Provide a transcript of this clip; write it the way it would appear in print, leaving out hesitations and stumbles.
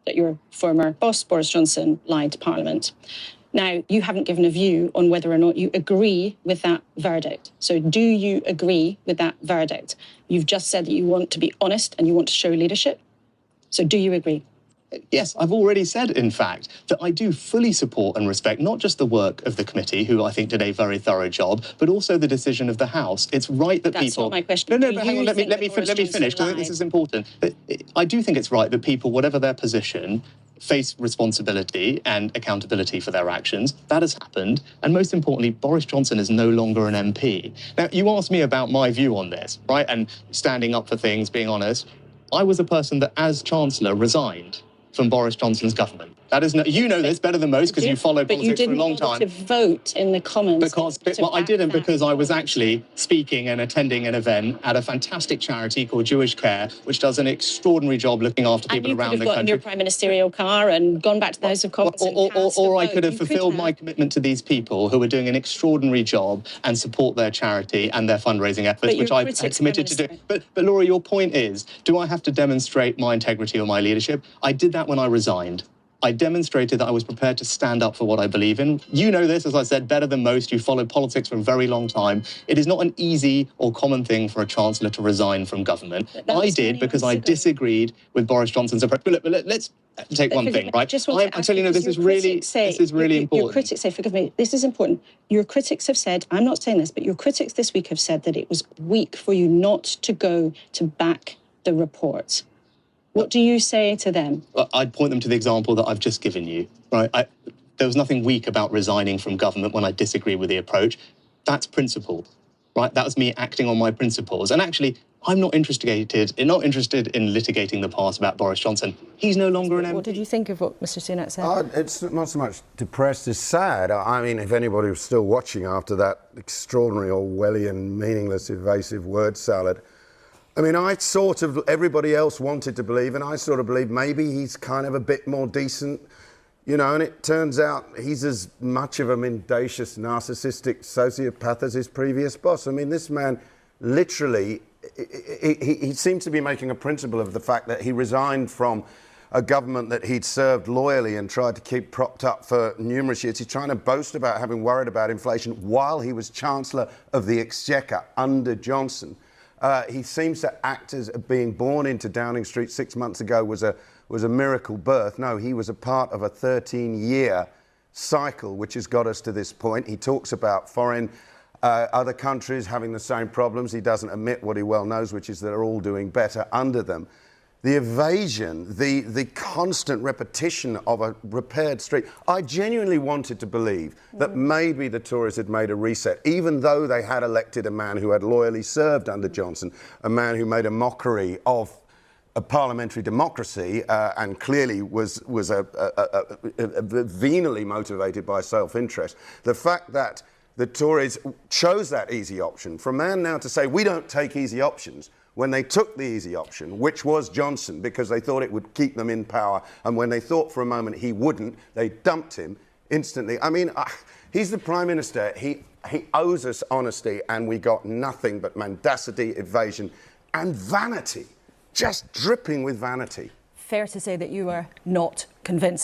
that your former boss, Boris Johnson, lied to Parliament. Now, you haven't given a view on whether or not you agree with that verdict. So do you agree with that verdict? You've just said that you want to be honest and you want to show leadership. So do you agree? Yes, I've already said, in fact, that I do fully support and respect not just the work of the committee, who I think did a very thorough job, but also the decision of the House. It's right that That's people... That's not my question. No, but hang on, let me finish, because this is important. I do think it's right that people, whatever their position, face responsibility and accountability for their actions. That has happened. And most importantly, Boris Johnson is no longer an MP. Now, you asked me about my view on this, right? And standing up for things, being honest. I was a person that, as Chancellor, resigned from Boris Johnson's government. That is, you know this better than most because you followed politics for a long time. But you didn't vote in the Commons. I didn't, because I was actually speaking and attending an event at a fantastic charity called Jewish Care, which does an extraordinary job looking after people around the country. And you could have gotten your prime ministerial car and gone back to the House of Commons. Or I could have fulfilled my commitment to these people who are doing an extraordinary job and support their charity and their fundraising efforts, which I had committed to do. But Laura, your point is, do I have to demonstrate my integrity or my leadership? I did that when I resigned. I demonstrated that I was prepared to stand up for what I believe in. You know this, as I said, better than most. You followed politics for a very long time. It is not an easy or common thing for a chancellor to resign from government. I did because I disagreed with Boris Johnson's approach. But let's take one thing, right? I'm telling you, this is really important. Your critics say, forgive me, this is important. Your critics have said, I'm not saying this, but your critics this week have said that it was weak for you not to go to back the report. What do you say to them? I'd point them to the example that I've just given you, right? There was nothing weak about resigning from government when I disagree with the approach. That's principle, right? That was me acting on my principles. And actually, I'm not interested in litigating the past about Boris Johnson. He's no longer an MP. What did you think of what Mr. Sunak said? It's not so much depressed as sad. I mean, if anybody was still watching after that extraordinary Orwellian, meaningless, evasive word salad, I mean, everybody else wanted to believe, and I sort of believe maybe he's kind of a bit more decent, you know, and it turns out he's as much of a mendacious, narcissistic sociopath as his previous boss. I mean, this man literally, he seems to be making a principle of the fact that he resigned from a government that he'd served loyally and tried to keep propped up for numerous years. He's trying to boast about having worried about inflation while he was Chancellor of the Exchequer under Johnson. He seems to act as being born into Downing Street 6 months ago was a miracle birth. No, he was a part of a 13-year cycle which has got us to this point. He talks about other countries having the same problems. He doesn't admit what he well knows, which is that they're all doing better under them. The evasion, the constant repetition of a repaired street. I genuinely wanted to believe that maybe the Tories had made a reset, even though they had elected a man who had loyally served under Johnson, a man who made a mockery of a parliamentary democracy and clearly was venally motivated by self-interest. The fact that the Tories chose that easy option, for a man now to say, we don't take easy options, when they took the easy option, which was Johnson, because they thought it would keep them in power, and when they thought for a moment he wouldn't, they dumped him instantly. I mean, he's the Prime Minister. He owes us honesty, and we got nothing but mendacity, evasion, and vanity, just dripping with vanity. Fair to say that you are not convinced.